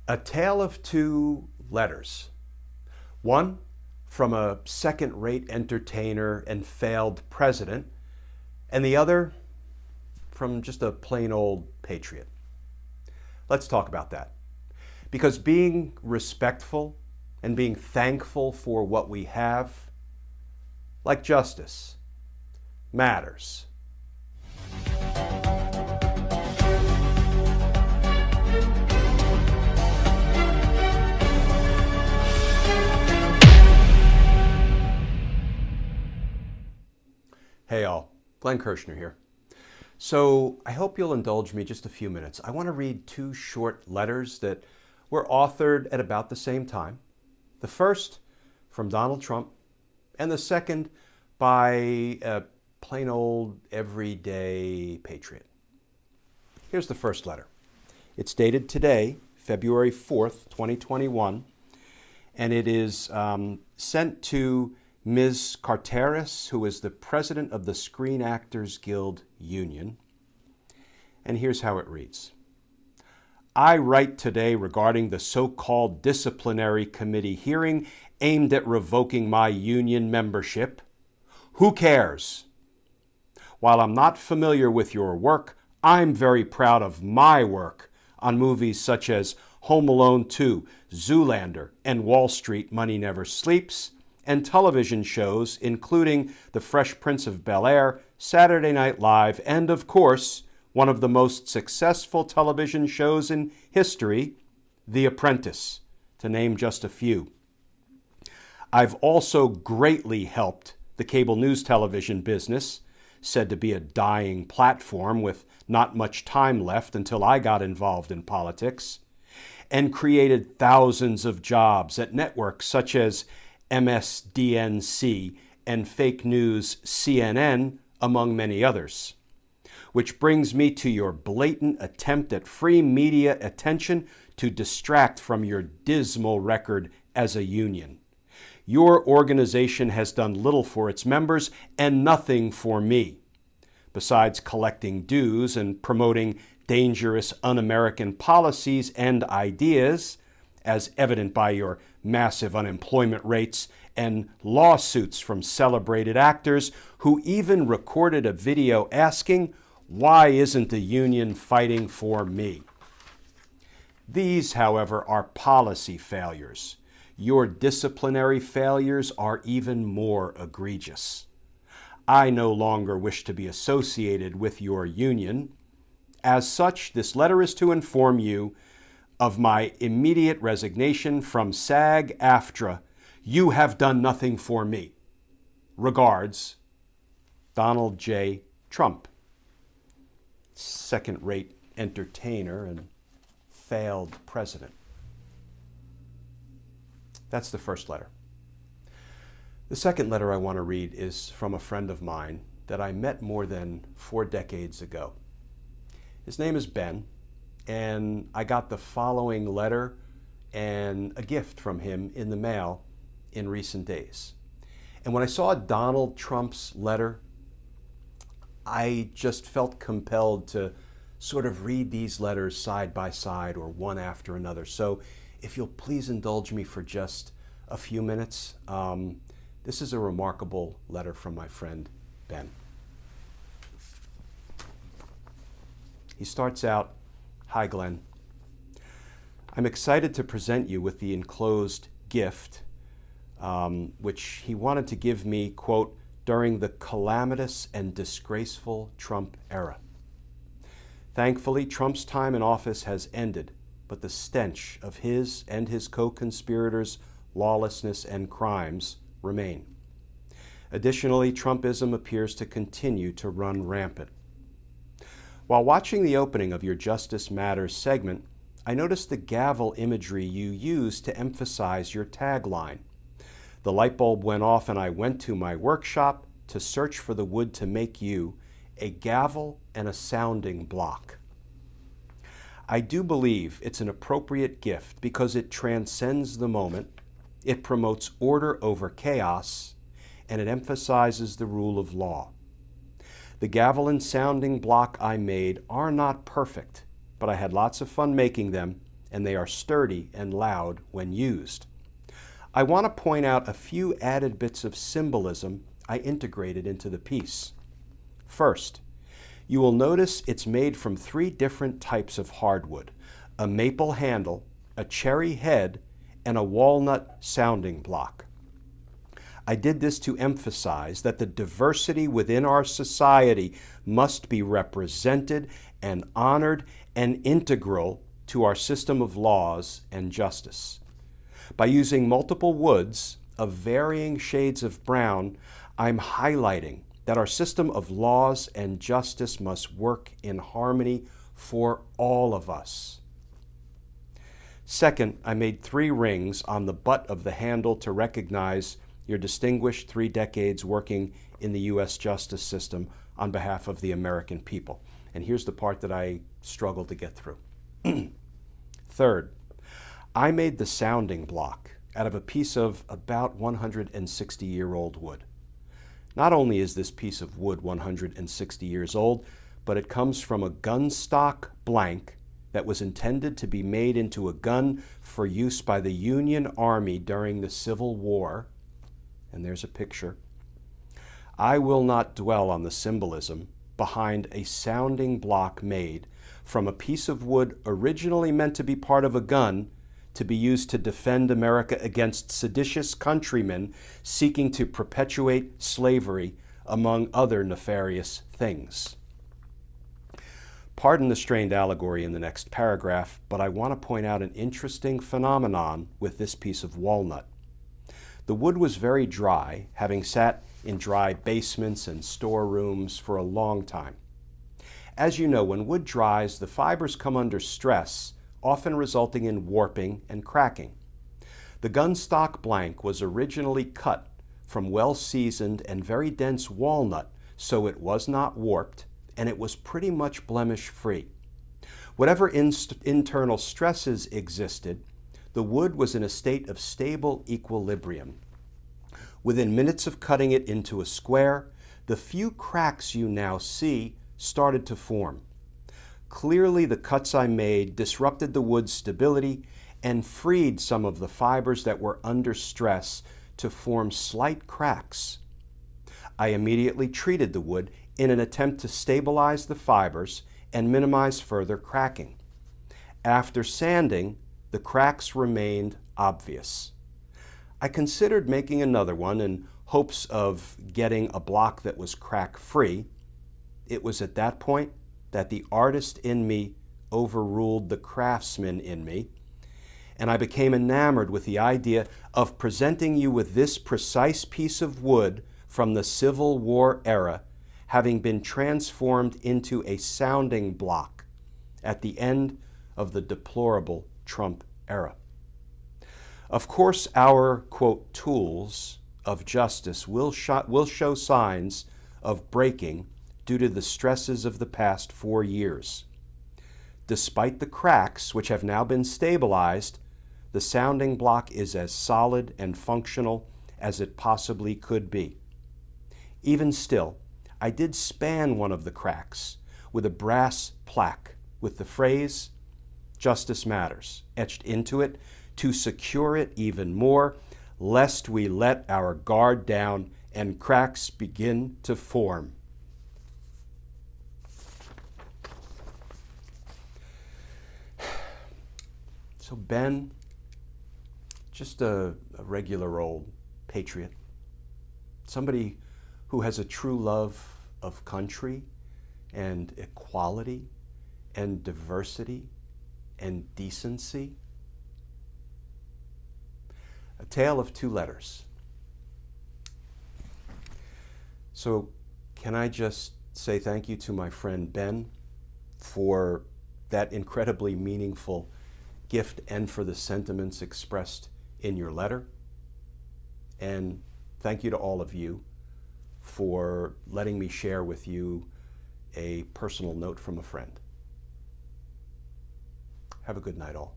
A tale of two letters. One from a second-rate entertainer and failed president, and the other from just a plain old patriot. Let's talk about that. Because being respectful and being thankful for what we have, like justice, matters. Hey all, Glenn Kirshner here. So I hope you'll indulge me just a few minutes. I want to read two short letters that were authored at about the same time. The first from Donald Trump, and the second by a plain old everyday patriot. Here's the first letter. It's dated today, February 4th, 2021, and it is sent to Ms. Carteris, who is the president of the Screen Actors Guild Union. And here's how it reads. I write today regarding the so-called disciplinary committee hearing aimed at revoking my union membership. Who cares? While I'm not familiar with your work, I'm very proud of my work on movies such as Home Alone 2, Zoolander, and Wall Street Money Never Sleeps, and television shows including The Fresh Prince of Bel-Air, Saturday Night Live, and of course, one of the most successful television shows in history, The Apprentice, to name just a few. I've also greatly helped the cable news television business, said to be a dying platform with not much time left until I got involved in politics, and created thousands of jobs at networks such as MSDNC and fake news CNN, among many others. Which brings me to your blatant attempt at free media attention to distract from your dismal record as a union. Your organization has done little for its members and nothing for me, besides collecting dues and promoting dangerous un-American policies and ideas, as evident by your massive unemployment rates and lawsuits from celebrated actors who even recorded a video asking, why isn't the union fighting for me? These, however, are policy failures. Your disciplinary failures are even more egregious. I no longer wish to be associated with your union. As such, this letter is to inform you of my immediate resignation from SAG-AFTRA. You have done nothing for me. Regards, Donald J. Trump. Second-rate entertainer and failed president. That's the first letter. The second letter I want to read is from a friend of mine that I met more than 4 decades ago. His name is Ben, and I got the following letter and a gift from him in the mail in recent days. And when I saw Donald Trump's letter, I just felt compelled to sort of read these letters side by side or one after another. So if you'll please indulge me for just a few minutes, this is a remarkable letter from my friend Ben. He starts out, Hi Glenn, I'm excited to present you with the enclosed gift, which he wanted to give me, quote, during the calamitous and disgraceful Trump era. Thankfully, Trump's time in office has ended, but the stench of his and his co-conspirators' lawlessness and crimes remain. Additionally, Trumpism appears to continue to run rampant. While watching the opening of your Justice Matters segment, I noticed the gavel imagery you used to emphasize your tagline. The light bulb went off and I went to my workshop to search for the wood to make you a gavel and a sounding block. I do believe it's an appropriate gift because it transcends the moment, it promotes order over chaos, and it emphasizes the rule of law. The gavel and sounding block I made are not perfect, but I had lots of fun making them, and they are sturdy and loud when used. I want to point out a few added bits of symbolism I integrated into the piece. First, you will notice it's made from 3 different types of hardwood: a maple handle, a cherry head, and a walnut sounding block. I did this to emphasize that the diversity within our society must be represented and honored and integral to our system of laws and justice. By using multiple woods of varying shades of brown, I'm highlighting that our system of laws and justice must work in harmony for all of us. Second, I made 3 rings on the butt of the handle to recognize your distinguished 3 decades working in the U.S. justice system on behalf of the American people. And here's the part that I struggled to get through. Third, I made the sounding block out of a piece of about 160-year-old wood. Not only is this piece of wood 160 years old, but it comes from a gun stock blank that was intended to be made into a gun for use by the Union Army during the Civil War. And there's a picture. I will not dwell on the symbolism behind a sounding block made from a piece of wood originally meant to be part of a gun to be used to defend America against seditious countrymen seeking to perpetuate slavery, among other nefarious things. Pardon the strained allegory in the next paragraph, but I want to point out an interesting phenomenon with this piece of walnut. The wood was very dry, having sat in dry basements and storerooms for a long time. As you know, when wood dries, the fibers come under stress, often resulting in warping and cracking. The gun stock blank was originally cut from well-seasoned and very dense walnut, so it was not warped, and it was pretty much blemish-free. Whatever internal stresses existed, the wood was in a state of stable equilibrium. Within minutes of cutting it into a square, the few cracks you now see started to form. Clearly, the cuts I made disrupted the wood's stability and freed some of the fibers that were under stress to form slight cracks. I immediately treated the wood in an attempt to stabilize the fibers and minimize further cracking. After sanding, the cracks remained obvious. I considered making another one in hopes of getting a block that was crack-free. It was at that point that the artist in me overruled the craftsman in me, and I became enamored with the idea of presenting you with this precise piece of wood from the Civil War era, having been transformed into a sounding block at the end of the deplorable Trump era. Of course, our, quote, tools of justice will show signs of breaking due to the stresses of the past 4 years. Despite the cracks, which have now been stabilized, the sounding block is as solid and functional as it possibly could be. Even still, I did span one of the cracks with a brass plaque with the phrase, "Justice Matters," etched into it to secure it even more, lest we let our guard down and cracks begin to form. So Ben, just a regular old patriot, somebody who has a true love of country and equality and diversity and decency. A tale of 2 letters. So can I just say thank you to my friend Ben for that incredibly meaningful gift and for the sentiments expressed in your letter. And thank you to all of you for letting me share with you a personal note from a friend. Have a good night, all.